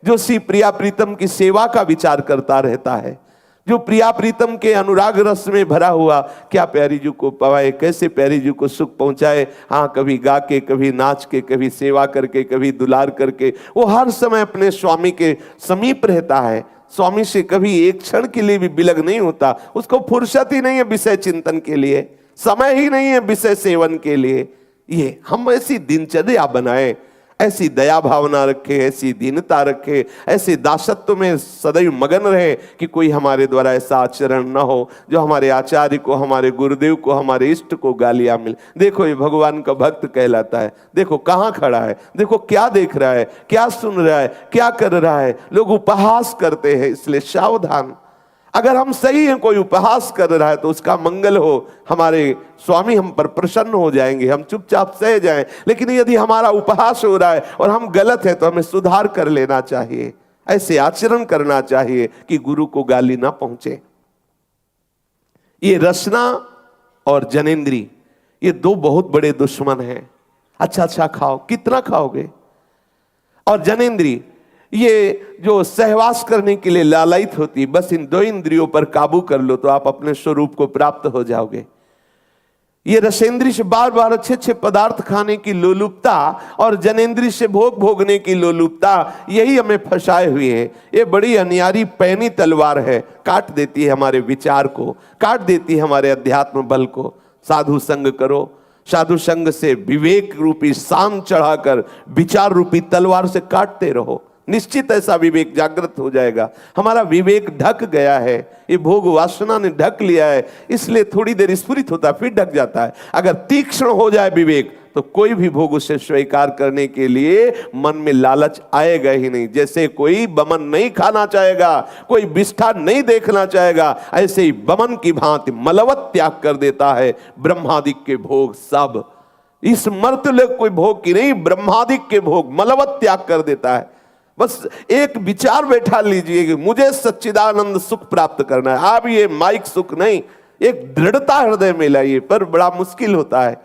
जो श्री प्रिया प्रीतम की सेवा का विचार करता रहता है, जो प्रिया प्रीतम के अनुराग रस में भरा हुआ, क्या प्यारी जी को पवाए, कैसे प्यारी जी को सुख पहुंचाए। हाँ, कभी गा के, कभी नाच के, कभी सेवा करके, कभी दुलार करके, वो हर समय अपने स्वामी के समीप रहता है। स्वामी से कभी एक क्षण के लिए भी बिलग नहीं होता। उसको फुर्सत ही नहीं है विषय चिंतन के लिए, समय ही नहीं है विषय सेवन के लिए। ये हम ऐसी दिनचर्या बनाए, ऐसी दया भावना रखे, ऐसी दीनता रखे, ऐसे दासत्व में सदैव मगन रहे कि कोई हमारे द्वारा ऐसा आचरण न हो जो हमारे आचार्य को, हमारे गुरुदेव को, हमारे इष्ट को गालियां मिले। देखो ये भगवान का भक्त कहलाता है, देखो कहाँ खड़ा है, देखो क्या देख रहा है, क्या सुन रहा है, क्या कर रहा है। लोग उपहास करते हैं, इसलिए सावधान। अगर हम सही हैं, कोई उपहास कर रहा है तो उसका मंगल हो, हमारे स्वामी हम पर प्रसन्न हो जाएंगे, हम चुपचाप सह जाएं। लेकिन यदि हमारा उपहास हो रहा है और हम गलत हैं, तो हमें सुधार कर लेना चाहिए, ऐसे आचरण करना चाहिए कि गुरु को गाली ना पहुंचे। ये रसना और जनेंद्री, ये दो बहुत बड़े दुश्मन हैं। अच्छा अच्छा खाओ, कितना खाओगे। और जनेंद्री, ये जो सहवास करने के लिए लालायित होती, बस इन दो इंद्रियों पर काबू कर लो तो आप अपने स्वरूप को प्राप्त हो जाओगे। ये रसेंद्री से बार बार अच्छे अच्छे पदार्थ खाने की लोलुपता और जनेंद्री से भोग भोगने की लोलुपता, यही हमें फंसाए हुए है। ये बड़ी अनियारी पैनी तलवार है, काट देती है हमारे विचार को, काट देती है हमारे अध्यात्म बल को। साधु संग करो, साधु संग से विवेक रूपी शान चढ़ाकर विचार रूपी तलवार से काटते रहो। निश्चित ऐसा विवेक जागृत हो जाएगा। हमारा विवेक ढक गया है, ये भोग वासना ने ढक लिया है, इसलिए थोड़ी देर स्फुरित होता है, फिर ढक जाता है। अगर तीक्ष्ण हो जाए विवेक, तो कोई भी भोग उसे स्वीकार करने के लिए मन में लालच आएगा ही नहीं। जैसे कोई बमन नहीं खाना चाहेगा, कोई बिष्ठा नहीं देखना चाहेगा, ऐसे ही बमन की भांति मलवत त्याग कर देता है ब्रह्मादिक के भोग सब। इस मर्तलोक कोई भोग की नहीं, ब्रह्मादिक के भोग मलवत त्याग कर देता है। बस एक विचार बैठा लीजिए कि मुझे सच्चिदानंद सुख प्राप्त करना है। आप ये माइक सुख नहीं, एक दृढ़ता हृदय में लाइए, पर बड़ा मुश्किल होता है।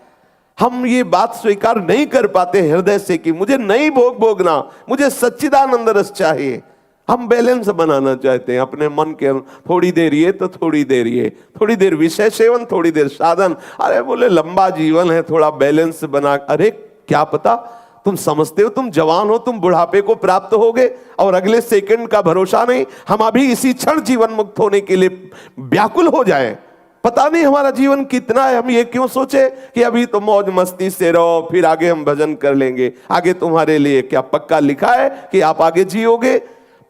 हम ये बात स्वीकार नहीं कर पाते हृदय से कि मुझे नहीं भोग भोगना, मुझे सच्चिदानंद रस चाहिए। हम बैलेंस बनाना चाहते हैं अपने मन के, थोड़ी देर ये तो थोड़ी देर ये, थोड़ी देर विषय सेवन, थोड़ी देर साधन। अरे बोले लंबा जीवन है, थोड़ा बैलेंस बना। अरे क्या पता, तुम समझते हो तुम जवान हो, तुम बुढ़ापे को प्राप्त होगे और अगले सेकंड का भरोसा नहीं। हम अभी इसी क्षण जीवन मुक्त होने के लिए व्याकुल हो जाए, पता नहीं हमारा जीवन कितना है। हम ये क्यों सोचे कि अभी तो मौज मस्ती से रहो, फिर आगे हम भजन कर लेंगे। आगे तुम्हारे लिए क्या पक्का लिखा है कि आप आगे जियोगे?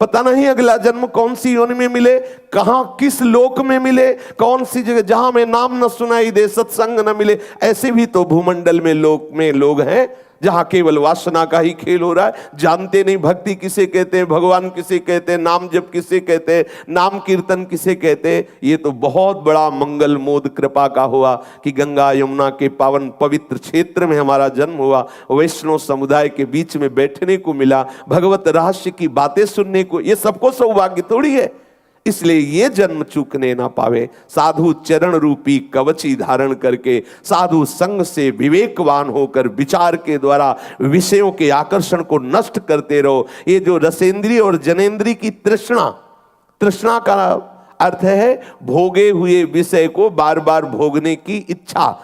पता नहीं अगला जन्म कौन सी योनि में मिले, कहां किस लोक में मिले, कौन सी जगह जहां में नाम न सुनाई दे, सत्संग न मिले। ऐसे भी तो भूमंडल में लोक में लोग हैं जहां केवल वासना का ही खेल हो रहा है। जानते नहीं भक्ति किसे कहते हैं, भगवान किसे कहते हैं, नाम जप किसे कहते हैं, नाम कीर्तन किसे कहते हैं। ये तो बहुत बड़ा मंगल मोद कृपा का हुआ कि गंगा यमुना के पावन पवित्र क्षेत्र में हमारा जन्म हुआ, वैष्णव समुदाय के बीच में बैठने को मिला, भगवत रहस्य की बातें सुनने को। ये सबको सौभाग्य थोड़ी है, इसलिए ये जन्म चूकने ना पावे। साधु चरण रूपी कवची धारण करके साधु संग से विवेकवान होकर विचार के द्वारा विषयों के आकर्षण को नष्ट करते रहो। ये जो रसेंद्री और जनेंद्री की तृष्णा, तृष्णा का अर्थ है भोगे हुए विषय को बार बार भोगने की इच्छा।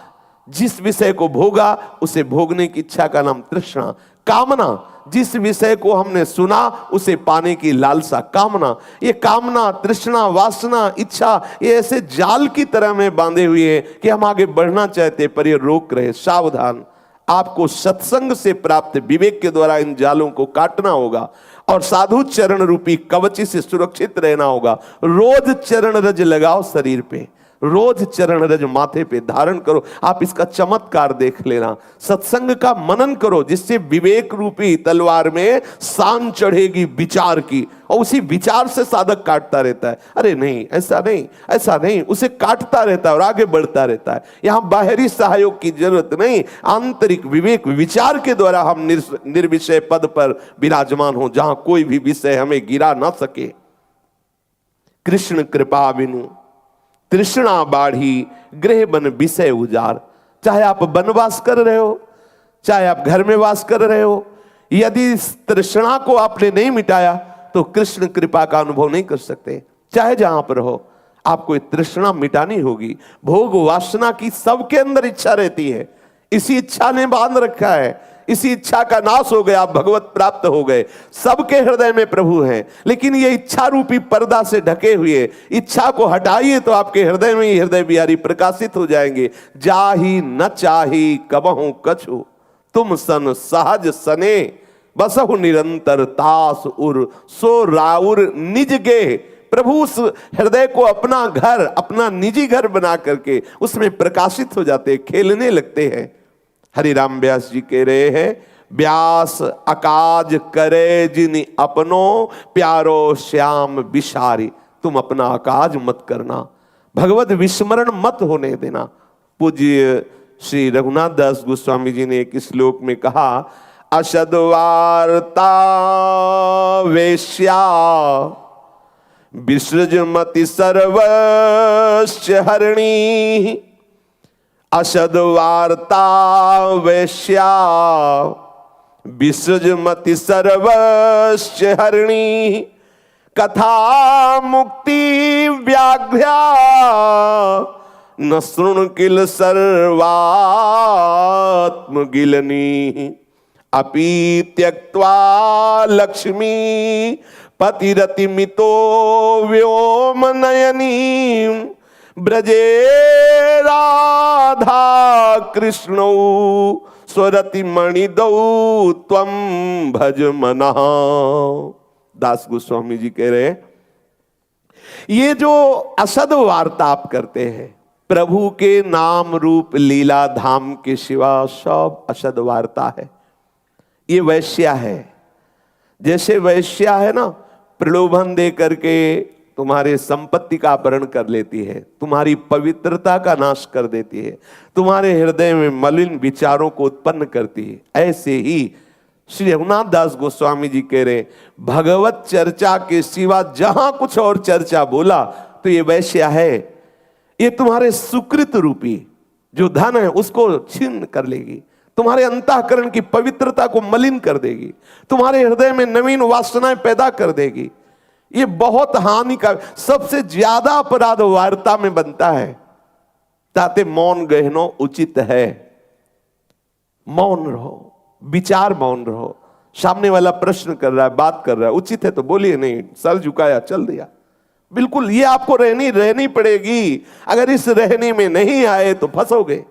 जिस विषय को भोगा उसे भोगने की इच्छा का नाम तृष्णा। कामना, जिस विषय को हमने सुना उसे पाने की लालसा, कामना। ये कामना, तृष्णा, वासना, इच्छा, ये ऐसे जाल की तरह में बांधे हुए हैं कि हम आगे बढ़ना चाहते पर ये रोक रहे। सावधान, आपको सत्संग से प्राप्त विवेक के द्वारा इन जालों को काटना होगा और साधु चरण रूपी कवची से सुरक्षित रहना होगा। रोज चरण रज लगाओ शरीर पे, रोज चरण रज माथे पे धारण करो। आप इसका चमत्कार देख लेना। सत्संग का मनन करो जिससे विवेक रूपी तलवार में शान चढ़ेगी विचार की, और उसी विचार से साधक काटता रहता है। अरे नहीं, ऐसा नहीं, ऐसा नहीं, उसे काटता रहता है और आगे बढ़ता रहता है। यहां बाहरी सहयोग की जरूरत नहीं, आंतरिक विवेक विचार के द्वारा हम निर्विषय पद पर विराजमान हो, जहां कोई भी विषय हमें गिरा ना सके। कृष्ण कृपा बिनु तृष्णा बाढ़ी, गृह बन विषय उजार। चाहे आप वनवास कर रहे हो, चाहे आप घर में वास कर रहे हो, यदि इस तृष्णा को आपने नहीं मिटाया तो कृष्ण कृपा का अनुभव नहीं कर सकते। चाहे जहां पर हो, आपको तृष्णा मिटानी होगी। भोग वासना की सबके अंदर इच्छा रहती है, इसी इच्छा ने बांध रखा है। इसी इच्छा का नाश हो गया, आप भगवत प्राप्त हो गए। सबके हृदय में प्रभु हैं, लेकिन ये इच्छा रूपी पर्दा से ढके हुए, इच्छा को हटाइए तो आपके हृदय में ही हृदय बिहारी प्रकाशित हो जाएंगे। जाही न चाही कबहु कछु, तुम सन सहज सने, बसहु निरंतर तास उर, सो राउर निज गे। प्रभु उस हृदय को अपना घर, अपना निजी घर बना करके उसमें प्रकाशित हो जाते, खेलने लगते हैं। हरिराम व्यास जी कह रहे हैं, व्यास अकाज करे जिन अपनो, प्यारो श्याम विसारी। तुम अपना अकाज मत करना, भगवत विस्मरण मत होने देना। पूज्य श्री रघुनाथ दास गोस्वामी जी ने एक श्लोक में कहा, अशद्वार्ता वेश्या विसृजमति सर्वस्य हरिणी। अशद्वार्ता वेश्या विसृजमति सर्वस्य हरिणी। कथा मुक्ति व्याघ्या न शृणु किल सर्वात्म गिलनी। अपि त्यक्त्वा लक्ष्मी पतिरति मितो व्योम नयनी। ब्रजे राधा कृष्णौ स्वरति मणिदौ त्वं भज मनः। दास गोस्वामी जी कह रहे हैं, ये जो असद वार्ता आप करते हैं, प्रभु के नाम रूप लीला धाम के सिवा सब असद वार्ता है। ये वैश्या है। जैसे वैश्या है ना, प्रलोभन दे करके तुम्हारे संपत्ति का अपहरण कर लेती है, तुम्हारी पवित्रता का नाश कर देती है, तुम्हारे हृदय में मलिन विचारों को उत्पन्न करती है। ऐसे ही श्री रघुनाथ दास गोस्वामी जी कह रहे, भगवत चर्चा के सिवा जहां कुछ और चर्चा बोला तो ये वैश्या है। ये तुम्हारे सुकृत रूपी जो धन है उसको छीन कर लेगी, तुम्हारे अंतःकरण की पवित्रता को मलिन कर देगी, तुम्हारे हृदय में नवीन वासनाएं पैदा कर देगी। ये बहुत हानि का, सबसे ज्यादा अपराध वार्ता में बनता है। ताते मौन गहनो उचित है। मौन रहो, विचार मौन रहो। सामने वाला प्रश्न कर रहा है, बात कर रहा है, उचित है तो बोलिए, नहीं सर झुकाया चल दिया। बिल्कुल ये आपको रहनी पड़ेगी। अगर इस रहने में नहीं आए तो फंसोगे।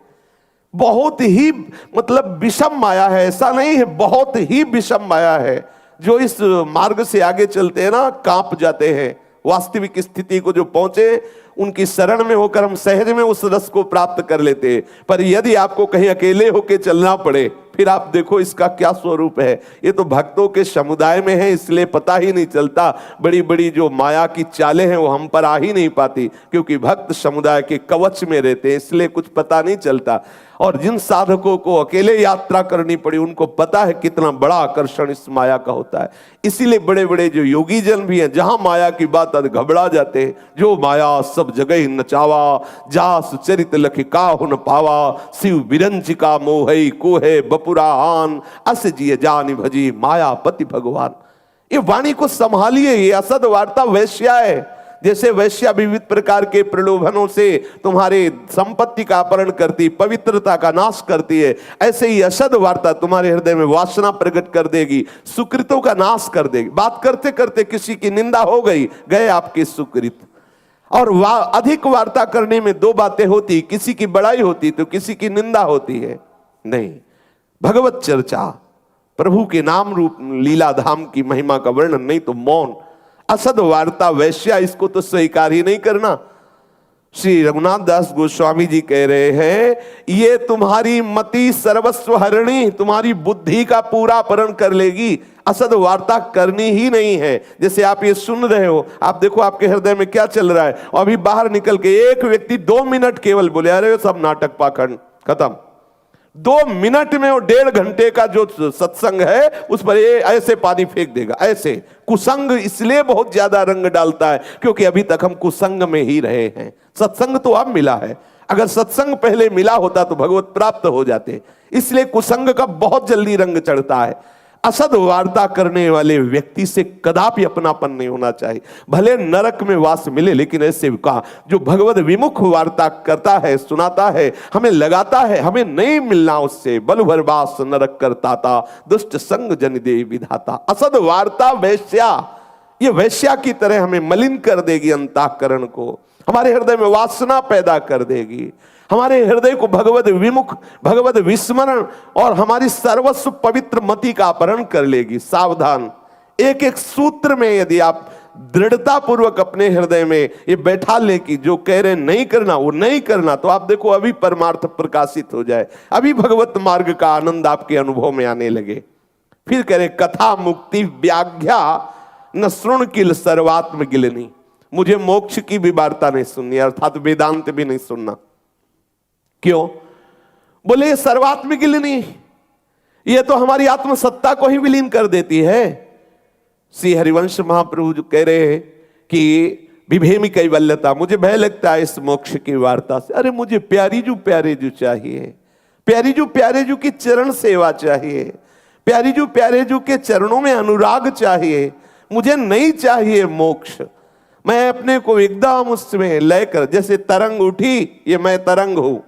बहुत ही मतलब विषम माया है, ऐसा नहीं है, बहुत ही विषम माया है। जो इस मार्ग से आगे चलते हैं ना, कांप जाते हैं। वास्तविक स्थिति को जो पहुंचे, उनकी शरण में होकर हम सहज में उस रस को प्राप्त कर लेते हैं। पर यदि आपको कहीं अकेले होकर चलना पड़े, फिर आप देखो इसका क्या स्वरूप है। ये तो भक्तों के समुदाय में है, इसलिए पता ही नहीं चलता। बड़ी बड़ी जो माया की चालें हैं वो हम पर आ ही नहीं पाती, क्योंकि भक्त समुदाय के कवच में रहते हैं, इसलिए कुछ पता नहीं चलता। और जिन साधकों को अकेले यात्रा करनी पड़ी उनको पता है कितना बड़ा आकर्षण इस माया का होता है। इसीलिए बड़े बड़े जो योगी जन भी हैं, जहां माया की बात घबरा जाते हैं। जो माया सब जगह नचावा, जास चरित लख काहु न पावा, शिव बिरंचिका मोहई कोहे बपुरा आन, अस जिय जानि भजी माया पति भगवान। ये वाणी को संभालिए, ये असद वार्ता वैश्या है। जैसे वैश्या विविध प्रकार के प्रलोभनों से तुम्हारे संपत्ति का अपहरण करती, पवित्रता का नाश करती है, ऐसे ही असद वार्ता तुम्हारे हृदय में वासना प्रकट कर देगी, सुकृतों का नाश कर देगी। बात करते करते किसी की निंदा हो गई, गए आपके सुकृत। और अधिक वार्ता करने में दो बातें होती, किसी की बड़ाई होती तो किसी की निंदा होती है। नहीं, भगवत चर्चा, प्रभु के नाम रूप लीला धाम की महिमा का वर्णन, नहीं तो मौन। असद वार्ता वैश्या, इसको तो स्वीकार ही नहीं करना। श्री रघुनाथ दास गोस्वामी जी कह रहे हैं, ये तुम्हारी मति सर्वस्व हरणी, तुम्हारी बुद्धि का पूरा अपहरण कर लेगी। असद वार्ता करनी ही नहीं है। जैसे आप ये सुन रहे हो, आप देखो आपके हृदय में क्या चल रहा है। और अभी बाहर निकल के एक व्यक्ति 2 मिनट केवल बोले, अरे सब नाटक पाखंड, खत्म। 2 मिनट में वो 1.5 घंटे का जो सत्संग है उस पर ये ऐसे पानी फेंक देगा। ऐसे कुसंग इसलिए बहुत ज्यादा रंग डालता है क्योंकि अभी तक हम कुसंग में ही रहे हैं। सत्संग तो अब मिला है, अगर सत्संग पहले मिला होता तो भगवत प्राप्त हो जाते। इसलिए कुसंग का बहुत जल्दी रंग चढ़ता है। असद वार्ता करने वाले व्यक्ति से कदापि अपनापन नहीं होना चाहिए। भले नरक में वास मिले, लेकिन ऐसे का जो भगवत विमुख वार्ता करता है, सुनाता है, हमें लगाता है, हमें नहीं मिलना उससे। बल भरवास नरक करता था, दुष्ट संग जन दे विधाता। असद वार्ता वैश्या, ये वैश्या की तरह हमें मलिन कर देगी, अंतःकरण को हमारे हृदय में वासना पैदा कर देगी, हमारे हृदय को भगवत विमुख, भगवत विस्मरण और हमारी सर्वस्व पवित्र मति का अपहरण कर लेगी। सावधान, एक एक सूत्र में यदि आप दृढ़ता पूर्वक अपने हृदय में ये बैठा ले कि जो कह रहे नहीं करना वो नहीं करना, तो आप देखो अभी परमार्थ प्रकाशित हो जाए, अभी भगवत मार्ग का आनंद आपके अनुभव में आने लगे। फिर कह रहे, कथा मुक्ति व्याख्या न श्रृण किल सर्वात्म गिलनी। मुझे मोक्ष की भी वार्ता नहीं सुननी, अर्थात वेदांत भी नहीं सुनना। क्यों? बोले सर्वात्मिक गिलनी, ये तो हमारी आत्मसत्ता को ही विलीन कर देती है। श्री हरिवंश महाप्रभु जो कह रहे हैं कि विभेमी कैवल्यता, मुझे भय लगता है इस मोक्ष की वार्ता से। अरे मुझे प्यारी जू चाहिए, प्यारी जू की चरण सेवा चाहिए, प्यारी जू के चरणों में अनुराग चाहिए। मुझे नहीं चाहिए मोक्ष। मैं अपने को एकदम उसमें लय कर, जैसे तरंग उठी, ये मैं तरंग हूं,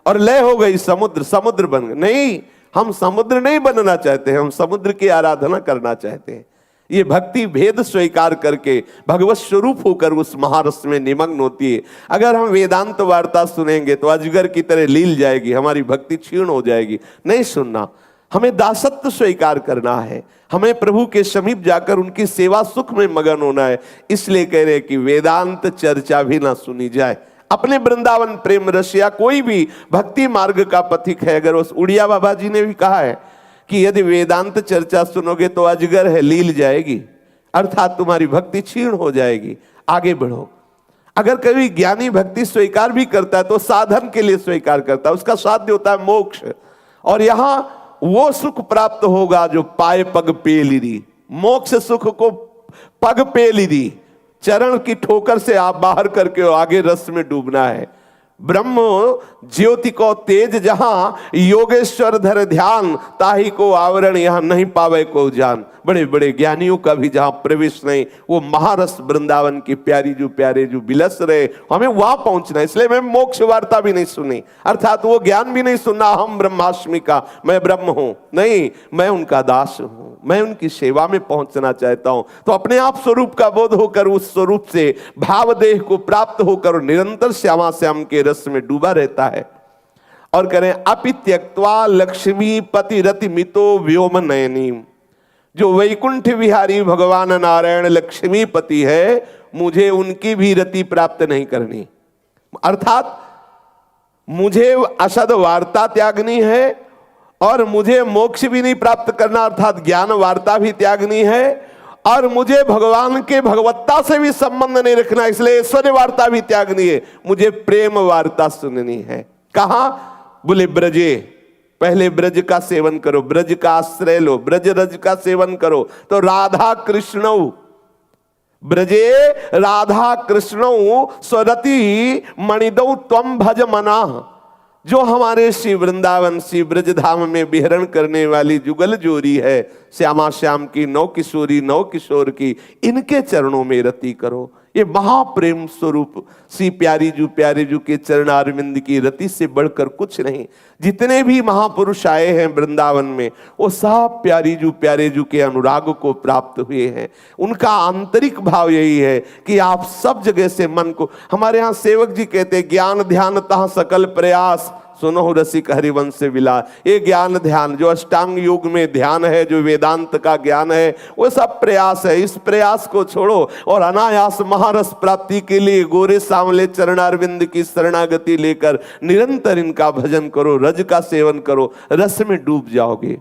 और लय हो गई समुद्र, समुद्र बन गए। नहीं, हम समुद्र नहीं बनना चाहते, हम समुद्र की आराधना करना चाहते हैं। ये भक्ति भेद स्वीकार करके भगवत स्वरूप होकर उस महारस में निमग्न होती है। अगर हम वेदांत वार्ता सुनेंगे तो अजगर की तरह लील जाएगी, हमारी भक्ति क्षीण हो जाएगी। नहीं सुनना, हमें दासत्व स्वीकार करना है, हमें प्रभु के समीप जाकर उनकी सेवा सुख में मगन होना है। इसलिए कह रहे कि वेदांत चर्चा भी ना सुनी जाए। अपने वृंदावन प्रेम रसिया कोई भी भक्ति मार्ग का पथिक है, अगर उस उड़िया बाबा जी ने भी कहा है कि यदि वेदांत चर्चा सुनोगे तो अजगर है, लील जाएगी, अर्थात तुम्हारी भक्ति क्षीण हो जाएगी। आगे बढ़ो। अगर कभी ज्ञानी भक्ति स्वीकार भी करता है तो साधन के लिए स्वीकार करता है, उसका साध्य होता है मोक्ष, और यहां वो सुख प्राप्त होगा जो पाए पग पेलिरी। मोक्ष सुख को पग पेलिरी, चरण की ठोकर से आप बाहर करके आगे रस में डूबना है। ब्रह्म ज्योति को तेज जहां योगेश्वर धर ध्यान, ताही को आवरण यहां नहीं पावे को जान। बड़े बड़े ज्ञानियों का भी जहां प्रवेश नहीं, वो महारस वृंदावन की प्यारी जो प्यारे जो बिलस रहे, हमें वहां पहुंचना है। इसलिए मैं मोक्ष वार्ता भी नहीं सुनी, अर्थात वो ज्ञान भी नहीं सुनना हम ब्रह्माष्टमी का, मैं ब्रह्म हूं। नहीं, मैं उनका दास हूं, मैं उनकी सेवा में पहुंचना चाहता हूं। तो अपने आप स्वरूप का बोध होकर उस स्वरूप से भाव देह को प्राप्त होकर निरंतर श्यामा श्याम के रस में डूबा रहता है। और करें, अपि त्यक्त्वा लक्ष्मी पति रति मितो व्योम नयनी। जो वैकुंठ विहारी भगवान नारायण लक्ष्मीपति है, मुझे उनकी भी रति प्राप्त नहीं करनी, अर्थात मुझे असद वार्ता त्यागनी है और मुझे मोक्ष भी नहीं प्राप्त करना अर्थात ज्ञान वार्ता भी त्यागनी है, और मुझे भगवान के भगवत्ता से भी संबंध नहीं रखना, इसलिए ऐश्वर्य वार्ता भी त्यागनी है, मुझे प्रेम वार्ता सुननी है। कहां? बोले ब्रजे, पहले ब्रज का सेवन करो, ब्रज का आश्रय लो, ब्रज रज का सेवन करो। तो राधा कृष्ण ब्रजे राधा कृष्ण स्वरति मणिदौ त्वम भज मना। जो हमारे श्री वृंदावन श्री ब्रज धाम में विहरण करने वाली जुगल जोरी है, श्यामा श्याम की, नौ किशोरी नौ किशोर की, इनके चरणों में रति करो। ये महाप्रेम स्वरूप श्री प्यारे जू के चरणारविंद की रति से बढ़कर कुछ नहीं। जितने भी महापुरुष आए हैं वृंदावन में, वो सब प्यारे जू के अनुराग को प्राप्त हुए हैं। उनका आंतरिक भाव यही है कि आप सब जगह से मन को, हमारे यहाँ सेवक जी कहते ज्ञान ध्यान तह सकल प्रयास, सुनो रसिक हरिवंश विलास। ये ज्ञान ध्यान जो अष्टांग योग में ध्यान है, जो वेदांत का ज्ञान है, वो सब प्रयास है। इस प्रयास को छोड़ो और अनायास महारस प्राप्ति के लिए गोरे सांवले चरणारविंद की शरणागति लेकर निरंतर इनका भजन करो, रज का सेवन करो, रस में डूब जाओगे।